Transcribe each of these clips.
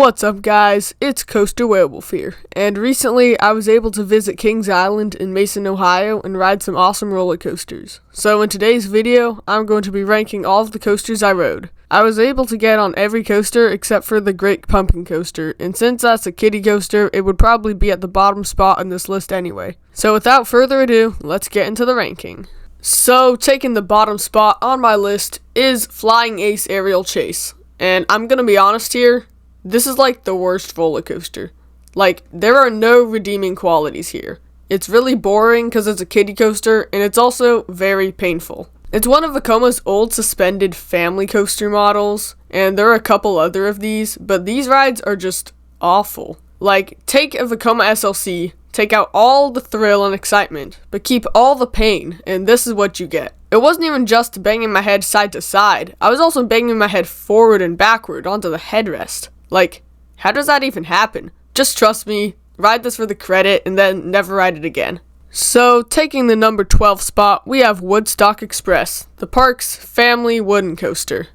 What's up guys, it's Coaster Werewolf here, and recently I was able to visit Kings Island in Mason, Ohio and ride some awesome roller coasters. So in today's video, I'm going to be ranking all of the coasters I rode. I was able to get on every coaster except for the Great Pumpkin Coaster, and since that's a kiddie coaster, it would probably be at the bottom spot in this list anyway. So without further ado, let's get into the ranking. So taking the bottom spot on my list is Flying Ace Aerial Chase, and I'm gonna be honest here, this is like the worst roller coaster. Like, there are no redeeming qualities here. It's really boring because it's a kiddie coaster, and it's also very painful. It's one of Vekoma's old suspended family coaster models, and there are a couple other of these, but these rides are just awful. Like, take a Vekoma SLC, take out all the thrill and excitement, but keep all the pain, and this is what you get. It wasn't even just banging my head side to side, I was also banging my head forward and backward onto the headrest. Like, how does that even happen? Just trust me, ride this for the credit, and then never ride it again. So, taking the number 12 spot, we have Woodstock Express, the park's family wooden coaster.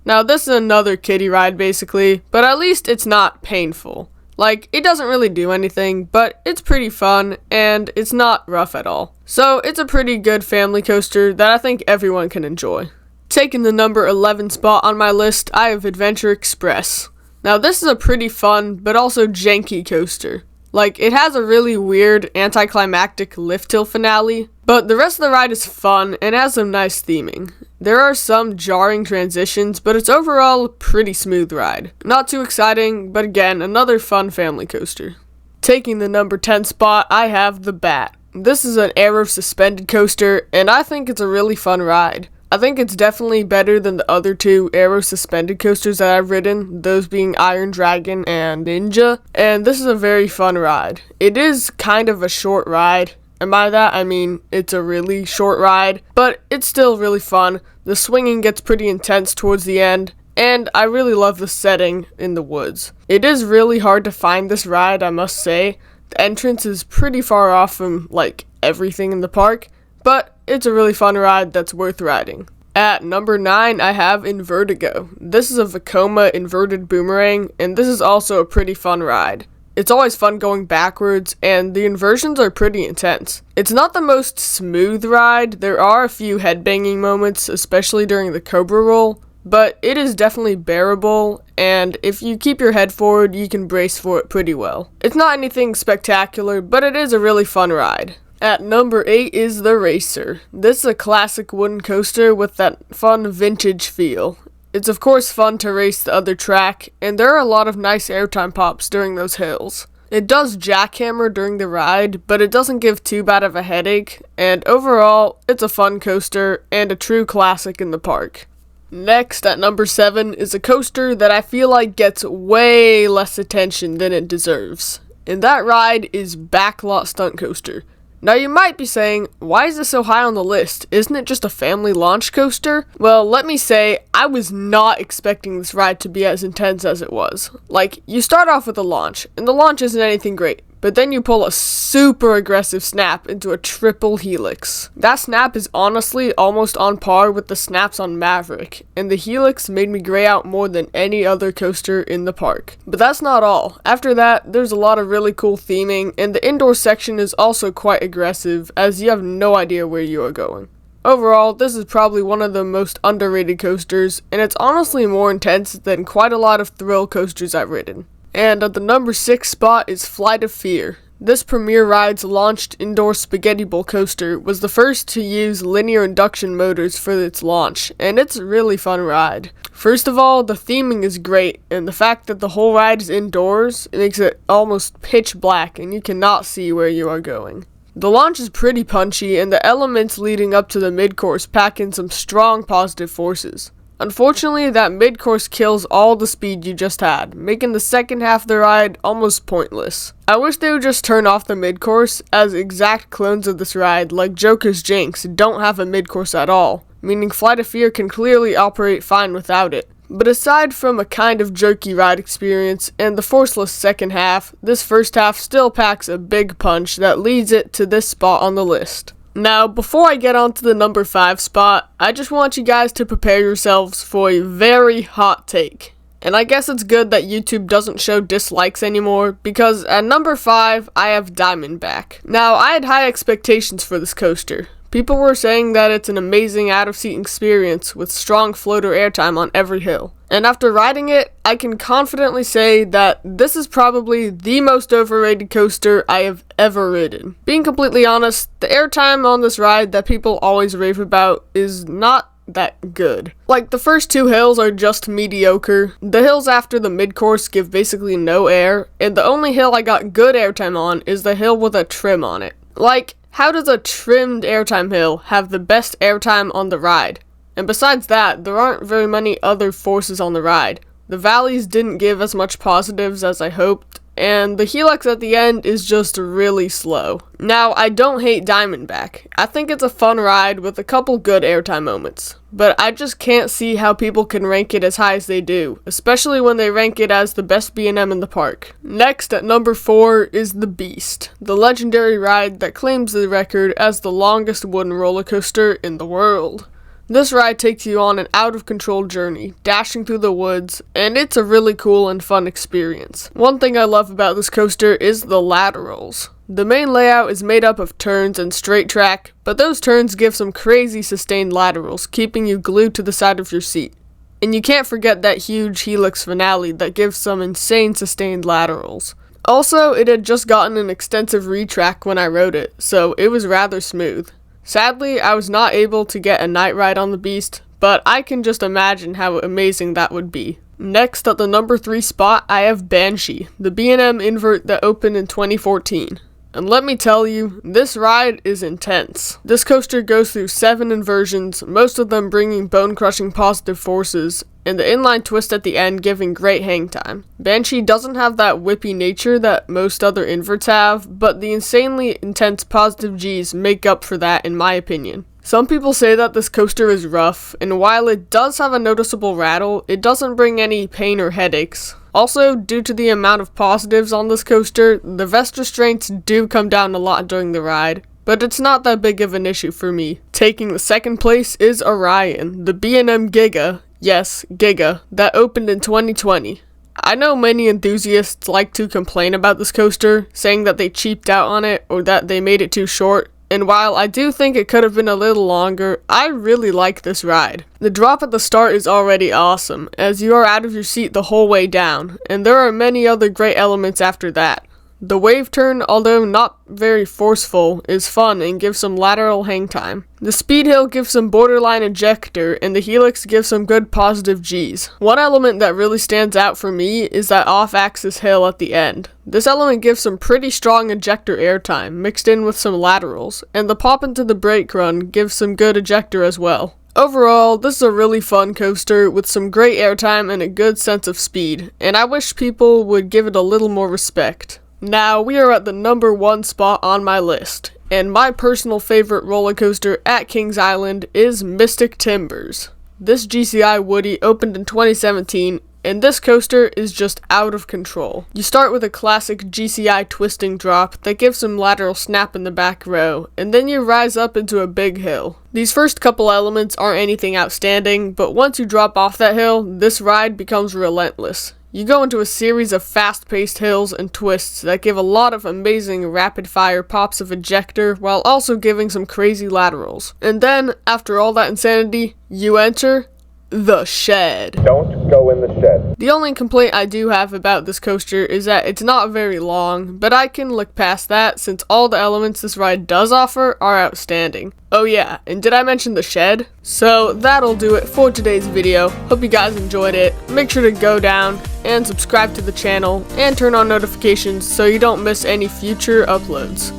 Now, this is another kiddie ride basically, but at least it's not painful. Like, it doesn't really do anything, but it's pretty fun, and it's not rough at all. So, it's a pretty good family coaster that I think everyone can enjoy. Taking the number 11 spot on my list, I have Adventure Express. Now, this is a pretty fun, but also janky coaster. Like, it has a really weird, anticlimactic lift-hill finale, but the rest of the ride is fun and has some nice theming. There are some jarring transitions, but it's overall a pretty smooth ride. Not too exciting, but again, another fun family coaster. Taking the number 10 spot, I have the Bat. This is an aero suspended coaster, and I think it's a really fun ride. I think it's definitely better than the other two aero suspended coasters that I've ridden, those being Iron Dragon and Ninja, and this is a very fun ride. It is kind of a short ride, and by that I mean it's a really short ride, but it's still really fun. The swinging gets pretty intense towards the end, and I really love the setting in the woods. It is really hard to find this ride, I must say. The entrance is pretty far off from, like, everything in the park, but it's a really fun ride that's worth riding. At number 9, I have Invertigo. This is a Vekoma inverted boomerang, and this is also a pretty fun ride. It's always fun going backwards, and the inversions are pretty intense. It's not the most smooth ride. There are a few headbanging moments, especially during the Cobra roll, but it is definitely bearable, and if you keep your head forward, you can brace for it pretty well. It's not anything spectacular, but it is a really fun ride. At number 8 is the Racer. This is a classic wooden coaster with that fun vintage feel. It's of course fun to race the other track, and there are a lot of nice airtime pops during those hills. It does jackhammer during the ride, but it doesn't give too bad of a headache, and overall, it's a fun coaster and a true classic in the park. Next, at number 7, is a coaster that I feel like gets way less attention than it deserves, and that ride is Backlot Stunt Coaster. Now you might be saying, why is this so high on the list? Isn't it just a family launch coaster? Well, let me say, I was not expecting this ride to be as intense as it was. Like, you start off with a launch, and the launch isn't anything great, but then you pull a super aggressive snap into a triple helix. That snap is honestly almost on par with the snaps on Maverick, and the helix made me gray out more than any other coaster in the park. But that's not all. After that, there's a lot of really cool theming, and the indoor section is also quite aggressive, as you have no idea where you are going. Overall, this is probably one of the most underrated coasters, and it's honestly more intense than quite a lot of thrill coasters I've ridden. And at the number 6 spot is Flight of Fear. This Premier Rides launched indoor spaghetti bowl coaster was the first to use linear induction motors for its launch, and it's a really fun ride. First of all, the theming is great, and the fact that the whole ride is indoors makes it almost pitch black and you cannot see where you are going. The launch is pretty punchy, and the elements leading up to the mid-course pack in some strong positive forces. Unfortunately, that mid-course kills all the speed you just had, making the second half of the ride almost pointless. I wish they would just turn off the mid-course, as exact clones of this ride, like Joker's Jinx, don't have a mid-course at all, meaning Flight of Fear can clearly operate fine without it. But aside from a kind of jerky ride experience and the forceless second half, this first half still packs a big punch that leads it to this spot on the list. Now, before I get on to the number 5 spot, I just want you guys to prepare yourselves for a very hot take. And I guess it's good that YouTube doesn't show dislikes anymore, because at number 5, I have Diamondback. Now, I had high expectations for this coaster. People were saying that it's an amazing out-of-seat experience with strong floater airtime on every hill. And after riding it, I can confidently say that this is probably the most overrated coaster I have ever ridden. Being completely honest, the airtime on this ride that people always rave about is not that good. Like, the first 2 hills are just mediocre. The hills after the mid-course give basically no air, and the only hill I got good airtime on is the hill with a trim on it. Like, how does a trimmed airtime hill have the best airtime on the ride? And besides that, there aren't very many other forces on the ride. The valleys didn't give as much positives as I hoped, and the helix at the end is just really slow. Now, I don't hate Diamondback. I think it's a fun ride with a couple good airtime moments, but I just can't see how people can rank it as high as they do, especially when they rank it as the best B&M in the park. Next, at number 4, is the Beast, the legendary ride that claims the record as the longest wooden roller coaster in the world. This ride takes you on an out-of-control journey, dashing through the woods, and it's a really cool and fun experience. One thing I love about this coaster is the laterals. The main layout is made up of turns and straight track, but those turns give some crazy sustained laterals, keeping you glued to the side of your seat. And you can't forget that huge helix finale that gives some insane sustained laterals. Also, it had just gotten an extensive retrack when I rode it, so it was rather smooth. Sadly, I was not able to get a night ride on the Beast, but I can just imagine how amazing that would be. Next, at the number 3 spot, I have Banshee, the B&M invert that opened in 2014. And let me tell you, this ride is intense. This coaster goes through 7 inversions, most of them bringing bone-crushing positive forces, and the inline twist at the end giving great hang time. Banshee doesn't have that whippy nature that most other inverts have, but the insanely intense positive G's make up for that in my opinion. Some people say that this coaster is rough, and while it does have a noticeable rattle, it doesn't bring any pain or headaches. Also, due to the amount of positives on this coaster, the vest restraints do come down a lot during the ride, but it's not that big of an issue for me. Taking the second place is Orion, the B&M Giga, yes, Giga, that opened in 2020. I know many enthusiasts like to complain about this coaster, saying that they cheaped out on it or that they made it too short. And while I do think it could have been a little longer, I really like this ride. The drop at the start is already awesome, as you are out of your seat the whole way down, and there are many other great elements after that. The wave turn, although not very forceful, is fun and gives some lateral hang time. The speed hill gives some borderline ejector, and the helix gives some good positive G's. One element that really stands out for me is that off-axis hill at the end. This element gives some pretty strong ejector airtime, mixed in with some laterals, and the pop into the brake run gives some good ejector as well. Overall, this is a really fun coaster with some great airtime and a good sense of speed, and I wish people would give it a little more respect. Now, we are at the number 1 spot on my list, and my personal favorite roller coaster at Kings Island is Mystic Timbers. This GCI Woody opened in 2017, and this coaster is just out of control. You start with a classic GCI twisting drop that gives some lateral snap in the back row, and then you rise up into a big hill. These first couple elements aren't anything outstanding, but once you drop off that hill, this ride becomes relentless. You go into a series of fast-paced hills and twists that give a lot of amazing rapid-fire pops of ejector while also giving some crazy laterals. And then, after all that insanity, you enter the shed. Don't go in the shed. The only complaint I do have about this coaster is that it's not very long, but I can look past that since all the elements this ride does offer are outstanding. Oh yeah, and did I mention the shed? So that'll do it for today's video. Hope you guys enjoyed it. Make sure to go down and subscribe to the channel and turn on notifications so you don't miss any future uploads.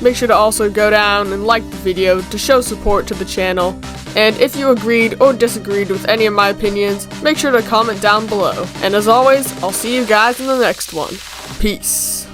Make sure to also go down and like the video to show support to the channel. And if you agreed or disagreed with any of my opinions, make sure to comment down below. And as always, I'll see you guys in the next one. Peace.